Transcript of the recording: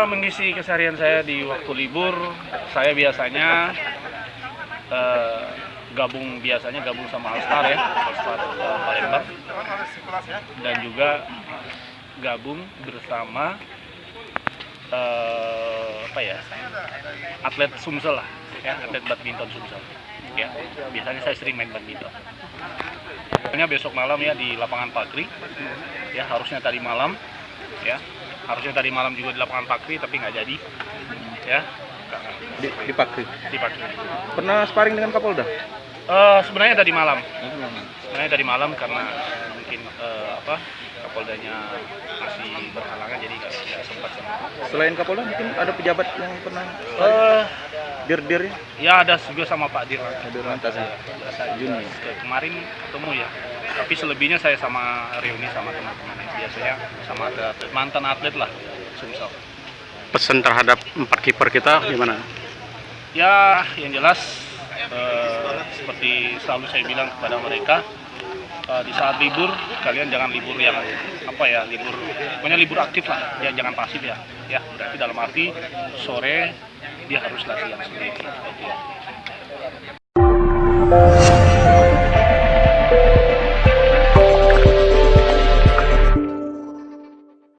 Mengisi keseharian saya di waktu libur, saya biasanya gabung sama Alstar ya, Alstar Palembang, dan juga gabung bersama atlet Sumsel lah, ya, atlet badminton Sumsel. Ya, biasanya saya sering main badminton. Pokoknya besok malam ya di lapangan Pakri, ya harusnya tadi malam juga di lapangan Pakri tapi nggak jadi, ya. Di Pakri. Di Pakri. Pernah sparring dengan Kapolda? Sebenarnya tadi malam karena mungkin Kapoldanya masih berhalangan jadi nggak sempat sama. Selain Kapolda mungkin ada pejabat yang pernah dir-dir ya? Ya ada juga sama Pak Dir Lantas ya. Juni. Kemarin ketemu ya. Tapi selebihnya saya sama reuni sama teman-teman. Biasanya sama mantan atlet lah Sumsel. Pesan terhadap 4 kiper kita gimana? Ya yang jelas seperti selalu saya bilang kepada mereka, di saat libur kalian jangan libur yang pokoknya libur aktif lah, ya jangan pasif ya. Ya berarti dalam arti sore dia harus latihan sendiri.